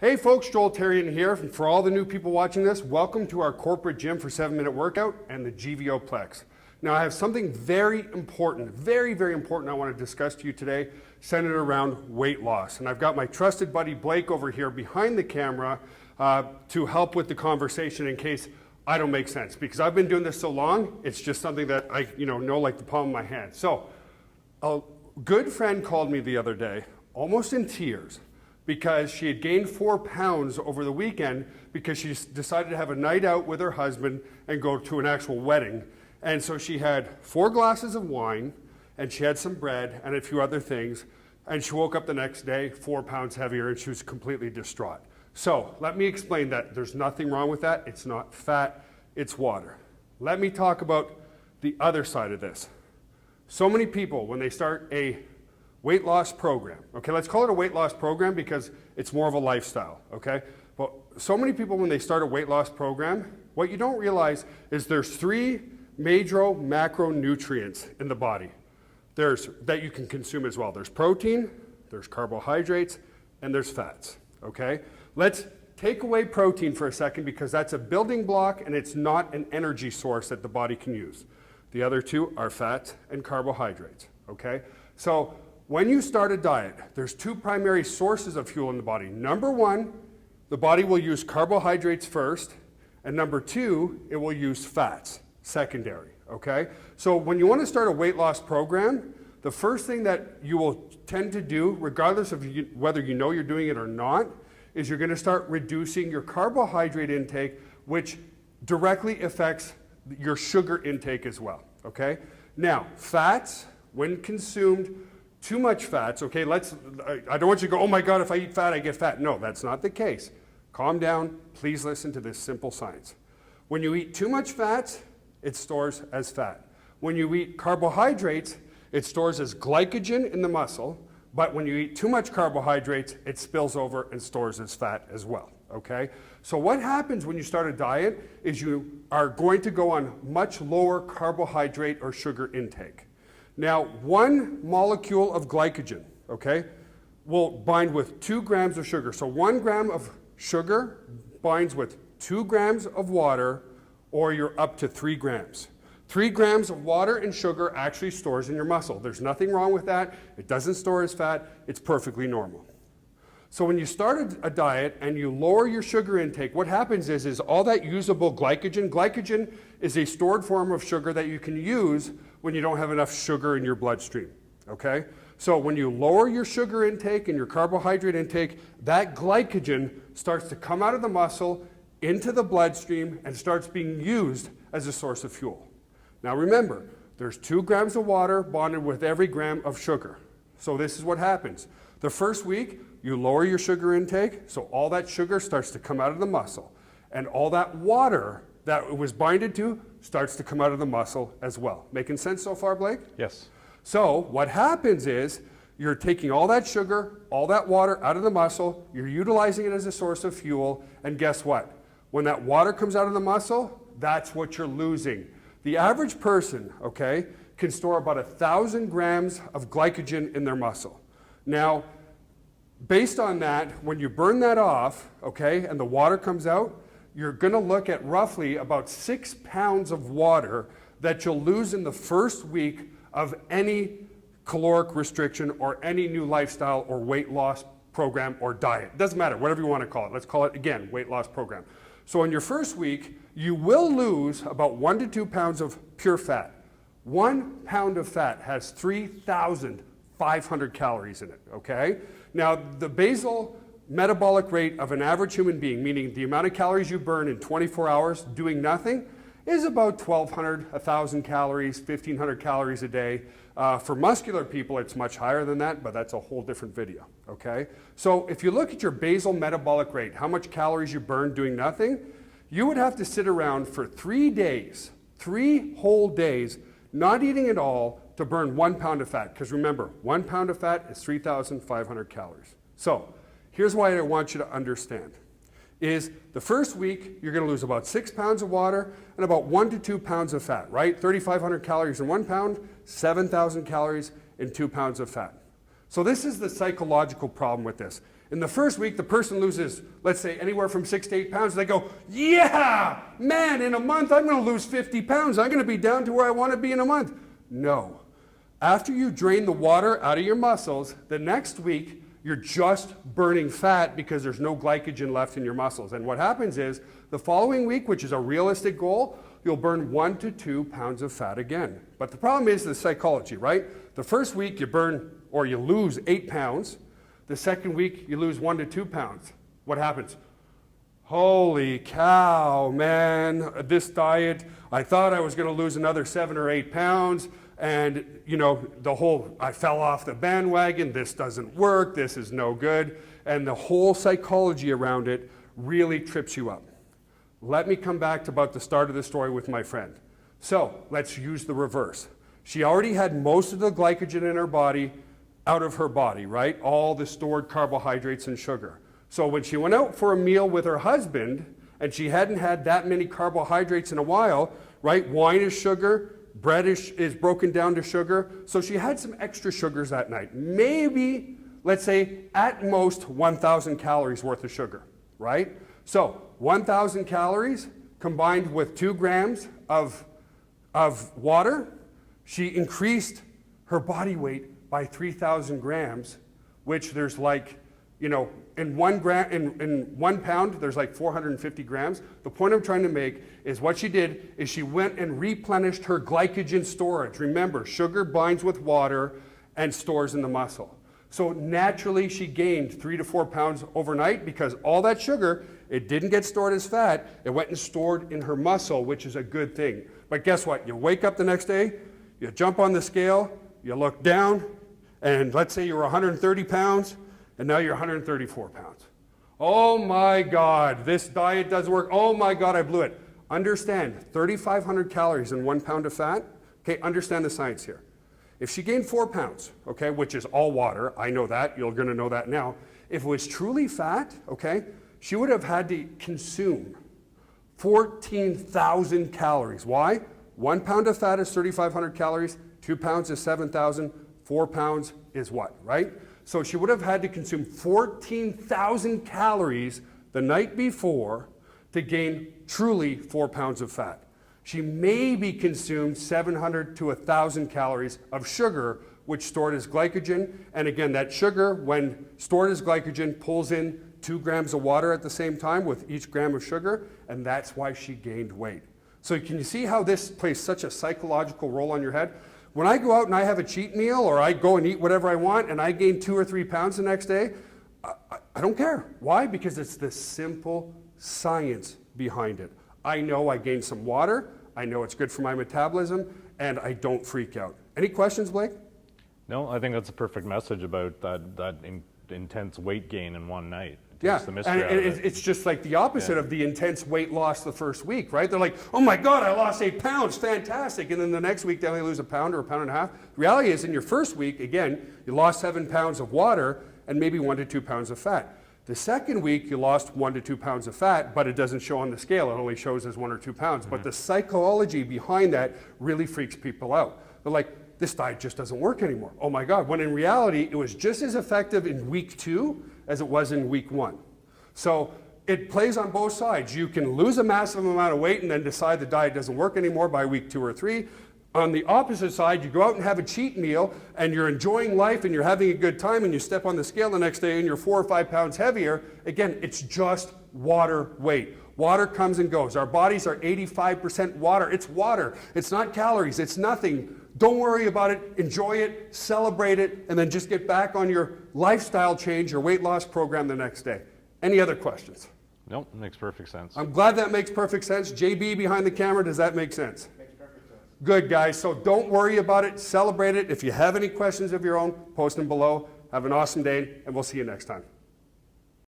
Hey folks, Joel Tarian here. And for all the new people watching this, welcome to our corporate gym for 7-minute workout and the GVO Plex. Now I have something very important, very important I want to discuss to you today, centered around weight loss. And I've got my trusted buddy Blake over here behind the camera to help with the conversation in case I don't make sense. Because I've been doing this so long, it's just something that I know like the palm of my hand. So a good friend called me the other day, almost in tears, because she had gained 4 pounds over the weekend because she decided to have a night out with her husband and go to an actual wedding. And so she had 4 glasses of wine, and she had some bread and a few other things, and she woke up the next day 4 pounds heavier, and she was completely distraught. So let me explain that. There's nothing wrong with that. It's not fat, it's water. Let me talk about the other side of this. So many people, when they start a weight loss program, okay, let's call it a weight loss program because it's more of a lifestyle, okay? But so many people, when they start a weight loss program, what you don't realize is there's 3 major macronutrients in the body that you can consume as well. There's protein, there's carbohydrates, and there's fats, okay? Let's take away protein for a second because that's a building block and it's not an energy source that the body can use. The other 2 are fats and carbohydrates, okay? So when you start a diet, there's 2 primary sources of fuel in the body. Number 1, the body will use carbohydrates first, and number 2, it will use fats secondary, okay? So when you want to start a weight loss program, the first thing that you will tend to do, regardless of whether you know you're doing it or not, is you're going to start reducing your carbohydrate intake, which directly affects your sugar intake as well, okay? Now, fats, when consumed, too much fats, okay, I don't want you to go, oh my God, if I eat fat, I get fat. No, that's not the case. Calm down, please listen to this simple science. When you eat too much fats, it stores as fat. When you eat carbohydrates, it stores as glycogen in the muscle, but when you eat too much carbohydrates, it spills over and stores as fat as well, okay? So what happens when you start a diet is you are going to go on much lower carbohydrate or sugar intake. Now, 1 molecule of glycogen, okay, will bind with 2 grams of sugar. So 1 gram of sugar binds with 2 grams of water, or you're up to 3 grams. 3 grams of water and sugar actually stores in your muscle. There's nothing wrong with that. It doesn't store as fat. It's perfectly normal. So when you start a diet and you lower your sugar intake, what happens is all that usable glycogen is a stored form of sugar that you can use when you don't have enough sugar in your bloodstream, okay? So when you lower your sugar intake and your carbohydrate intake, that glycogen starts to come out of the muscle into the bloodstream and starts being used as a source of fuel. Now remember, there's 2 grams of water bonded with every gram of sugar. So this is what happens. The first week, you lower your sugar intake, so all that sugar starts to come out of the muscle. And all that water that it was binded to starts to come out of the muscle as well. Making sense so far, Blake? Yes. So what happens is you're taking all that sugar, all that water out of the muscle, you're utilizing it as a source of fuel, and guess what? When that water comes out of the muscle, that's what you're losing. The average person, okay, can store about 1,000 grams of glycogen in their muscle. Now, based on that, when you burn that off, okay, and the water comes out, you're going to look at roughly about 6 pounds of water that you'll lose in the first week of any caloric restriction or any new lifestyle or weight loss program or diet. Doesn't matter, whatever you want to call it. Let's call it, again, weight loss program. So in your first week, you will lose about 1 to 2 pounds of pure fat. 1 pound of fat has 3,500 calories in it, okay? Now, the basal metabolic rate of an average human being, meaning the amount of calories you burn in 24 hours doing nothing, is about 1,200, 1,000 calories, 1,500 calories a day. For muscular people, it's much higher than that, but that's a whole different video, okay? So if you look at your basal metabolic rate, how much calories you burn doing nothing, you would have to sit around for 3 days, 3 whole days, not eating at all to burn 1 pound of fat. Because remember, 1 pound of fat is 3,500 calories. So here's why I want you to understand. Is the first week, you're going to lose about 6 pounds of water and about 1 to 2 pounds of fat, right? 3,500 calories in 1 pound, 7,000 calories in 2 pounds of fat. So this is the psychological problem with this. In the first week, the person loses, let's say, anywhere from 6 to 8 pounds. They go, yeah, man, in a month, I'm going to lose 50 pounds. I'm going to be down to where I want to be in a month. No. After you drain the water out of your muscles, the next week, you're just burning fat because there's no glycogen left in your muscles. And what happens is, the following week, which is a realistic goal, you'll burn 1 to 2 pounds of fat again. But the problem is the psychology, right? The first week, you burn or you lose 8 pounds. The second week, you lose 1 to 2 pounds. What happens? Holy cow, man, this diet, I thought I was going to lose another 7 or 8 pounds, and, you know, I fell off the bandwagon, this doesn't work, this is no good, and the whole psychology around it really trips you up. Let me come back to about the start of the story with my friend. So, let's use the reverse. She already had most of the glycogen in her body out of her body, right? All the stored carbohydrates and sugar. So when she went out for a meal with her husband, and she hadn't had that many carbohydrates in a while, right? Wine is sugar, bread is broken down to sugar. So she had some extra sugars that night. Maybe, let's say, at most 1,000 calories worth of sugar, right? So 1,000 calories combined with 2 grams of water, she increased her body weight by 3,000 grams, which there's like, you know, in 1 pound, there's like 450 grams. The point I'm trying to make is what she did is she went and replenished her glycogen storage. Remember, sugar binds with water and stores in the muscle. So naturally, she gained 3 to 4 pounds overnight because all that sugar, it didn't get stored as fat. It went and stored in her muscle, which is a good thing. But guess what? You wake up the next day, you jump on the scale, you look down, and let's say you were 130 pounds, and now you're 134 pounds. Oh my God, this diet doesn't work. Oh my God, I blew it. Understand, 3,500 calories in 1 pound of fat. Okay, understand the science here. If she gained 4 pounds, okay, which is all water, I know that, you're gonna know that now. If it was truly fat, okay, she would have had to consume 14,000 calories. Why? 1 pound of fat is 3,500 calories, 2 pounds is 7,000, 4 pounds is what, right? So she would have had to consume 14,000 calories the night before to gain truly 4 pounds of fat. She maybe consumed 700 to 1,000 calories of sugar, which stored as glycogen. And again, that sugar, when stored as glycogen, pulls in 2 grams of water at the same time with each gram of sugar, and that's why she gained weight. So can you see how this plays such a psychological role on your head? When I go out and I have a cheat meal, or I go and eat whatever I want, and I gain 2 or 3 pounds the next day, I don't care. Why? Because it's the simple science behind it. I know I gained some water, I know it's good for my metabolism, and I don't freak out. Any questions, Blake? No, I think that's a perfect message about that intense weight gain in one night. Yeah, the mystery and it's just like the opposite of the intense weight loss the first week, right? They're like, oh my God, I lost 8 pounds, fantastic. And then the next week they only lose a pound or a pound and a half. The reality is in your first week, again, you lost 7 pounds of water and maybe 1 to 2 pounds of fat. The second week you lost 1 to 2 pounds of fat, but it doesn't show on the scale. It only shows as 1 or 2 pounds. But the psychology behind that really freaks people out. They're like, this diet just doesn't work anymore. Oh my God, when in reality, it was just as effective in week 2 as it was in week 1. So it plays on both sides. You can lose a massive amount of weight and then decide the diet doesn't work anymore by week 2 or 3. On the opposite side, you go out and have a cheat meal and you're enjoying life and you're having a good time and you step on the scale the next day and you're 4 or 5 pounds heavier. Again, it's just water weight. Water comes and goes. Our bodies are 85% water. It's water. It's not calories. It's nothing. Don't worry about it. Enjoy it, celebrate it, and then just get back on your lifestyle change, your weight loss program the next day. Any other questions? Nope, makes perfect sense. I'm glad that makes perfect sense. JB behind the camera, does that make sense? Makes perfect sense. Good, guys. So don't worry about it. Celebrate it. If you have any questions of your own, post them below. Have an awesome day, and we'll see you next time.